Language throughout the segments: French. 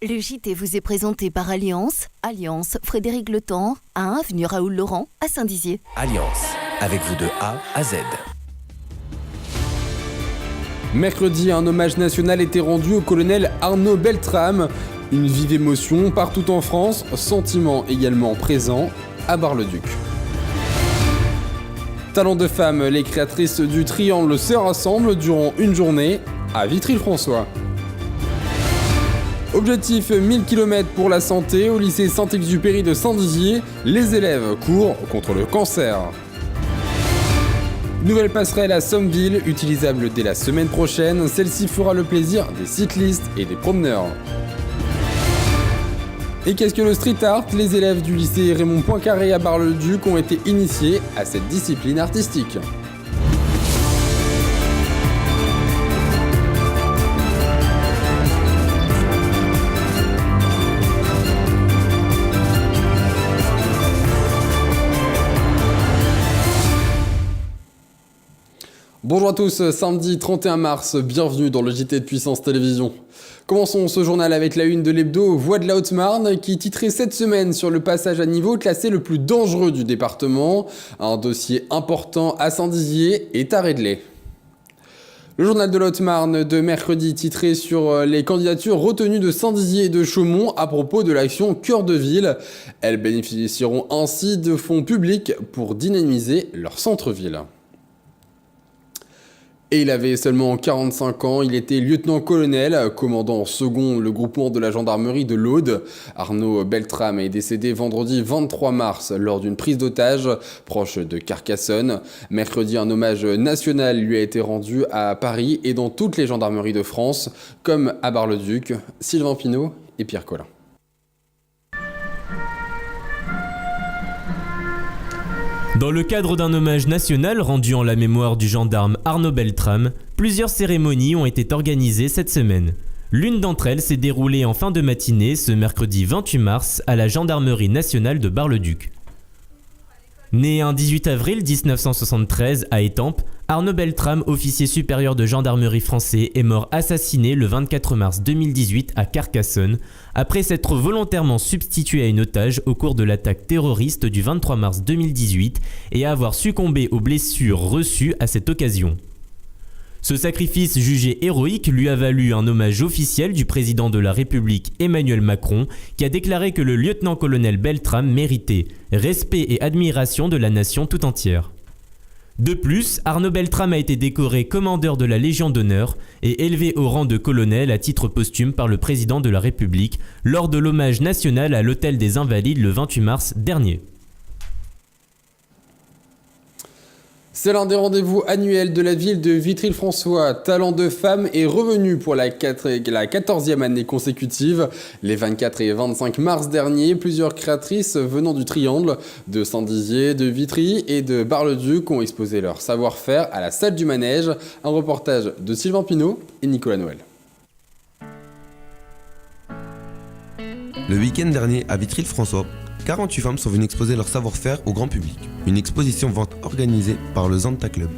Le JT vous est présenté par Alliance. Alliance, Frédéric Le Temps, à 1 avenue Raoul Laurent, à Saint-Dizier. Alliance, avec vous de A à Z. Mercredi, un hommage national était rendu au colonel Arnaud Beltrame. Une vive émotion partout en France, sentiment également présent à Bar-le-Duc. Talent de femmes, les créatrices du Triangle se rassemblent durant une journée à Vitry-le-François. Objectif 1000 km pour la santé au lycée Saint-Exupéry de Saint-Dizier, les élèves courent contre le cancer. Nouvelle passerelle à Sommeville, utilisable dès la semaine prochaine, celle-ci fera le plaisir des cyclistes et des promeneurs. Et qu'est-ce que le street art? Les élèves du lycée Raymond Poincaré à Bar-le-Duc ont été initiés à cette discipline artistique. Bonjour à tous, samedi 31 mars, bienvenue dans le JT de Puissance Télévisions. Commençons ce journal avec la une de l'hebdo Voix de la Haute-Marne qui titrait cette semaine sur le passage à niveau classé le plus dangereux du département. Un dossier important à Saint-Dizier est à régler. Le journal de la Haute-Marne de mercredi titrait sur les candidatures retenues de Saint-Dizier et de Chaumont à propos de l'action Cœur de Ville. Elles bénéficieront ainsi de fonds publics pour dynamiser leur centre-ville. Et il avait seulement 45 ans, il était lieutenant-colonel, commandant second le groupement de la gendarmerie de l'Aude. Arnaud Beltrame est décédé vendredi 23 mars lors d'une prise d'otage proche de Carcassonne. Mercredi, un hommage national lui a été rendu à Paris et dans toutes les gendarmeries de France, comme à Bar-le-Duc, Sylvain Pinault et Pierre Collin. Dans le cadre d'un hommage national rendu en la mémoire du gendarme Arnaud Beltrame, plusieurs cérémonies ont été organisées cette semaine. L'une d'entre elles s'est déroulée en fin de matinée ce mercredi 28 mars à la gendarmerie nationale de Bar-le-Duc. Né un 18 avril 1973 à Étampes, Arnaud Beltrame, officier supérieur de gendarmerie français, est mort assassiné le 24 mars 2018 à Carcassonne, après s'être volontairement substitué à une otage au cours de l'attaque terroriste du 23 mars 2018 et avoir succombé aux blessures reçues à cette occasion. Ce sacrifice jugé héroïque lui a valu un hommage officiel du président de la République Emmanuel Macron, qui a déclaré que le lieutenant-colonel Beltrame méritait respect et admiration de la nation tout entière. De plus, Arnaud Beltrame a été décoré commandeur de la Légion d'honneur et élevé au rang de colonel à titre posthume par le président de la République lors de l'hommage national à l'Hôtel des Invalides le 28 mars dernier. C'est l'un des rendez-vous annuels de la ville de Vitry-le-François. Talent de femmes est revenu pour la 14e année consécutive. Les 24 et 25 mars dernier, plusieurs créatrices venant du Triangle, de Saint-Dizier, de Vitry et de Bar-le-Duc ont exposé leur savoir-faire à la salle du manège. Un reportage de Sylvain Pinault et Nicolas Noël. Le week-end dernier, à Vitry-le-François, 48 femmes sont venues exposer leur savoir-faire au grand public. Une exposition vente organisée par le Zanta Club.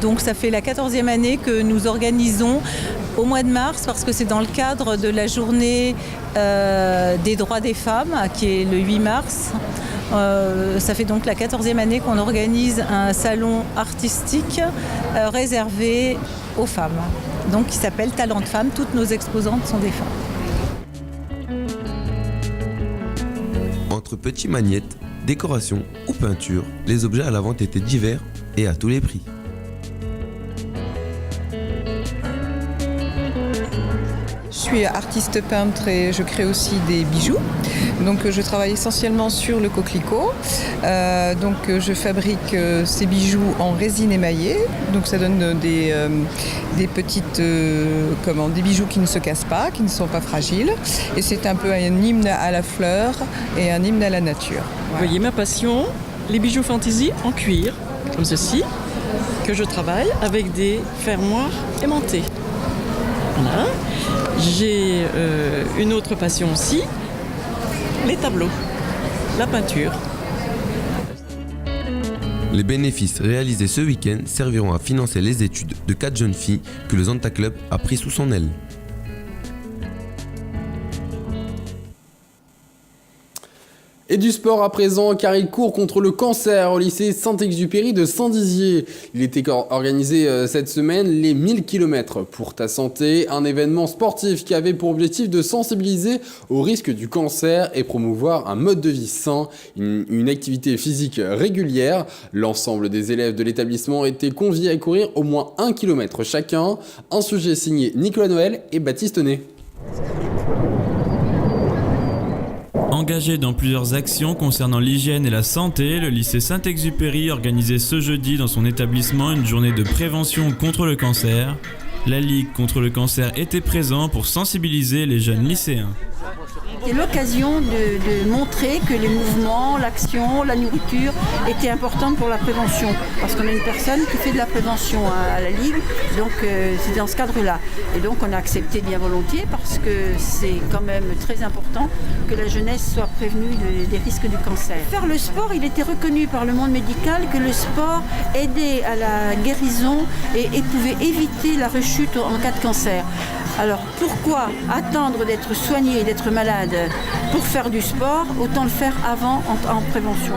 Donc ça fait la 14e année que nous organisons au mois de mars parce que c'est dans le cadre de la journée des droits des femmes qui est le 8 mars. Ça fait donc la 14e année qu'on organise un salon artistique réservé aux femmes. Donc qui s'appelle Talent de femmes. Toutes nos exposantes sont des femmes. Entre petits magnettes, décorations ou peintures, les objets à la vente étaient divers et à tous les prix. Je suis artiste peintre et je crée aussi des bijoux. Donc je travaille essentiellement sur le coquelicot. Je fabrique ces bijoux en résine émaillée. Donc ça donne des petites des bijoux qui ne se cassent pas, qui ne sont pas fragiles. Et c'est un peu un hymne à la fleur et un hymne à la nature. Vous voyez ma passion, les bijoux fantaisie en cuir, comme ceci, que je travaille avec des fermoirs aimantés. Voilà. J'ai une autre passion aussi, les tableaux, la peinture. Les bénéfices réalisés ce week-end serviront à financer les études de 4 jeunes filles que le Zanta Club a pris sous son aile. Et du sport à présent, car il court contre le cancer au lycée Saint-Exupéry de Saint-Dizier. Il était organisé cette semaine les 1000 km pour ta santé, un événement sportif qui avait pour objectif de sensibiliser au risque du cancer et promouvoir un mode de vie sain, une activité physique régulière. L'ensemble des élèves de l'établissement étaient conviés à courir au moins 1 km chacun. Un sujet signé Nicolas Noël et Baptiste Ney. Engagé dans plusieurs actions concernant l'hygiène et la santé, le lycée Saint-Exupéry organisait ce jeudi dans son établissement une journée de prévention contre le cancer. La Ligue contre le cancer était présente pour sensibiliser les jeunes lycéens. C'est l'occasion de montrer que les mouvements, l'action, la nourriture étaient importantes pour la prévention. Parce qu'on a une personne qui fait de la prévention à la Ligue, donc c'est dans ce cadre-là. Et donc on a accepté bien volontiers parce que c'est quand même très important que la jeunesse soit prévenue des risques du cancer. Faire le sport, il était reconnu par le monde médical que le sport aidait à la guérison et pouvait éviter la rechute en cas de cancer. Alors pourquoi attendre d'être soigné et d'être malade pour faire du sport? Autant le faire avant en prévention.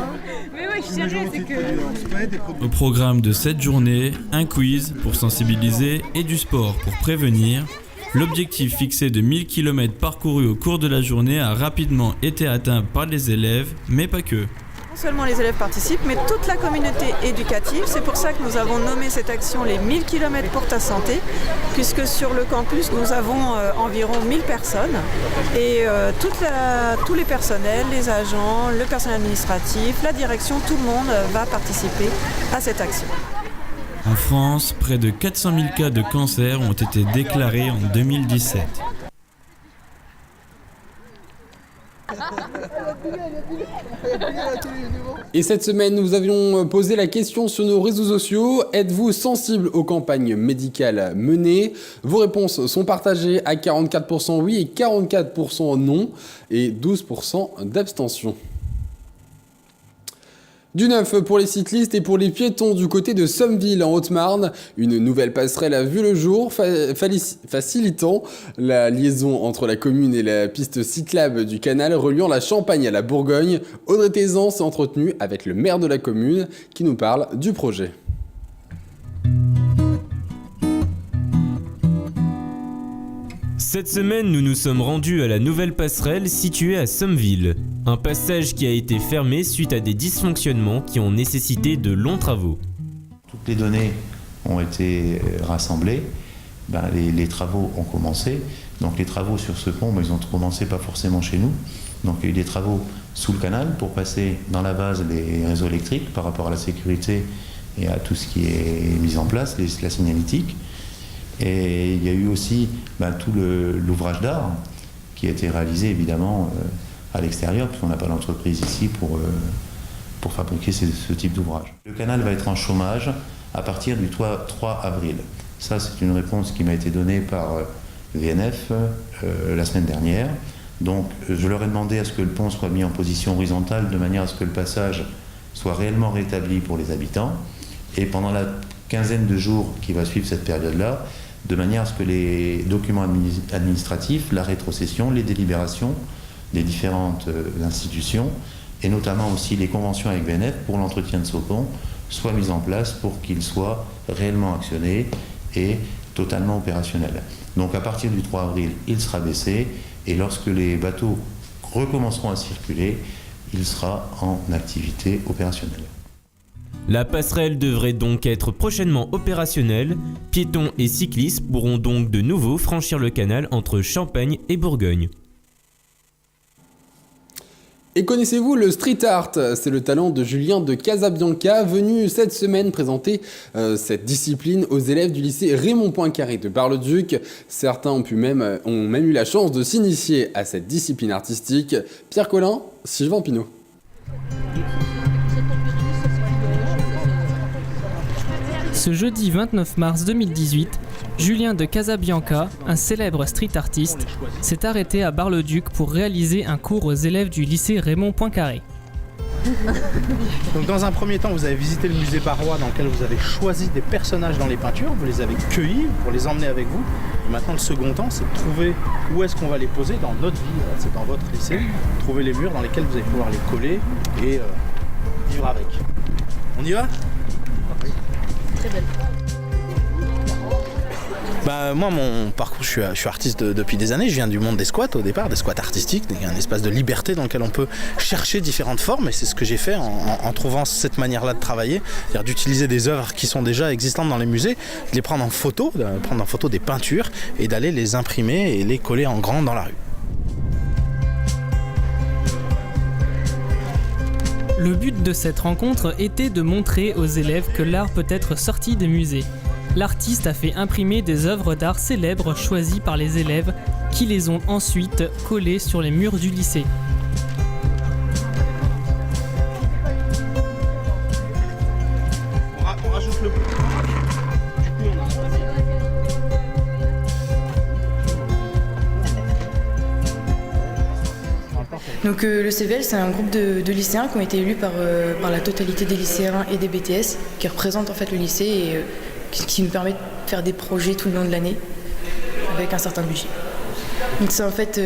Au programme de cette journée, un quiz pour sensibiliser et du sport pour prévenir. L'objectif fixé de 1000 km parcourus au cours de la journée a rapidement été atteint par les élèves, mais pas que. Non seulement les élèves participent, mais toute la communauté éducative. C'est pour ça que nous avons nommé cette action les 1000 km pour ta santé, puisque sur le campus, nous avons environ 1000 personnes. Et tous les personnels, les agents, le personnel administratif, la direction, tout le monde va participer à cette action. En France, près de 400 000 cas de cancer ont été déclarés en 2017. Et cette semaine, nous avions posé la question sur nos réseaux sociaux. Êtes-vous sensible aux campagnes médicales menées? Vos réponses sont partagées à 44% oui et 44% non et 12% d'abstention. Du neuf pour les cyclistes et pour les piétons du côté de Sommeville en Haute-Marne. Une nouvelle passerelle a vu le jour, facilitant la liaison entre la commune et la piste cyclable du canal reliant la Champagne à la Bourgogne. Audrey Tézan s'est entretenue avec le maire de la commune qui nous parle du projet. Cette semaine, nous nous sommes rendus à la nouvelle passerelle située à Sommeville. Un passage qui a été fermé suite à des dysfonctionnements qui ont nécessité de longs travaux. Toutes les données ont été rassemblées, les travaux ont commencé. Donc les travaux sur ce pont, ils ont commencé pas forcément chez nous. Donc il y a eu des travaux sous le canal pour passer dans la vase les réseaux électriques par rapport à la sécurité et à tout ce qui est mis en place, la signalétique. Et il y a eu aussi tout l'ouvrage d'art qui a été réalisé évidemment à l'extérieur, puisqu'on n'a pas d'entreprise ici pour fabriquer ce type d'ouvrage. Le canal va être en chômage à partir du 3 avril. Ça, c'est une réponse qui m'a été donnée par VNF la semaine dernière. Donc je leur ai demandé à ce que le pont soit mis en position horizontale de manière à ce que le passage soit réellement rétabli pour les habitants. Et pendant la quinzaine de jours qui va suivre cette période-là, de manière à ce que les documents administratifs, la rétrocession, les délibérations des différentes institutions, et notamment aussi les conventions avec VNF pour l'entretien de ce pont, soient mises en place pour qu'il soit réellement actionné et totalement opérationnel. Donc à partir du 3 avril, il sera baissé, et lorsque les bateaux recommenceront à circuler, il sera en activité opérationnelle. La passerelle devrait donc être prochainement opérationnelle. Piétons et cyclistes pourront donc de nouveau franchir le canal entre Champagne et Bourgogne. Et connaissez-vous le street art? C'est le talent de Julien de Casabianca, venu cette semaine présenter cette discipline aux élèves du lycée Raymond Poincaré de Bar-le-Duc. Certains ont même eu la chance de s'initier à cette discipline artistique. Pierre Collin, Sylvain Pinault. Ce jeudi 29 mars 2018, Julien de Casabianca, un célèbre street artiste, s'est arrêté à Bar-le-Duc pour réaliser un cours aux élèves du lycée Raymond Poincaré. Donc dans un premier temps, vous avez visité le musée Barrois dans lequel vous avez choisi des personnages dans les peintures, vous les avez cueillis pour les emmener avec vous. Et maintenant, le second temps, c'est de trouver où est-ce qu'on va les poser dans notre vie, c'est dans votre lycée, trouver les murs dans lesquels vous allez pouvoir les coller et vivre avec. On y va ? Très belle. Bah, moi, mon parcours, je suis artiste depuis des années. Je viens du monde des squats au départ, des squats artistiques, un espace de liberté dans lequel on peut chercher différentes formes. Et c'est ce que j'ai fait en trouvant cette manière-là de travailler, c'est-à-dire d'utiliser des œuvres qui sont déjà existantes dans les musées, de les prendre en photo, de prendre en photo des peintures et d'aller les imprimer et les coller en grand dans la rue. Le but de cette rencontre était de montrer aux élèves que l'art peut être sorti des musées. L'artiste a fait imprimer des œuvres d'art célèbres choisies par les élèves qui les ont ensuite collées sur les murs du lycée. On rajoute le... Donc le CVL, c'est un groupe de lycéens qui ont été élus par la totalité des lycéens et des BTS, qui représentent en fait le lycée et qui nous permet de faire des projets tout le long de l'année avec un certain budget. Donc c'est en fait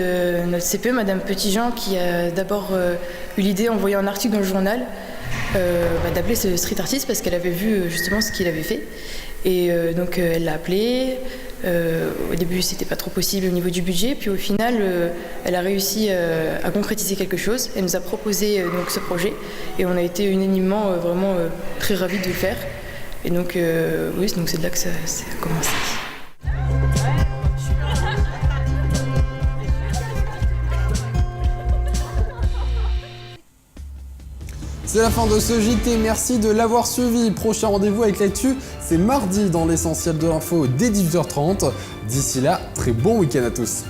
notre CPE, Madame Petitjean, qui a d'abord eu l'idée en voyant un article dans le journal d'appeler ce street artist parce qu'elle avait vu justement ce qu'il avait fait. Et donc elle l'a appelé. Au début c'était pas trop possible au niveau du budget, puis au final elle a réussi à concrétiser quelque chose. Elle nous a proposé donc ce projet et on a été unanimement vraiment très ravis de le faire. Et donc, oui, donc c'est de là que ça a commencé. C'est la fin de ce JT, merci de l'avoir suivi. Prochain rendez-vous avec l'actu, c'est mardi dans l'essentiel de l'info dès 18h30. D'ici là, très bon week-end à tous.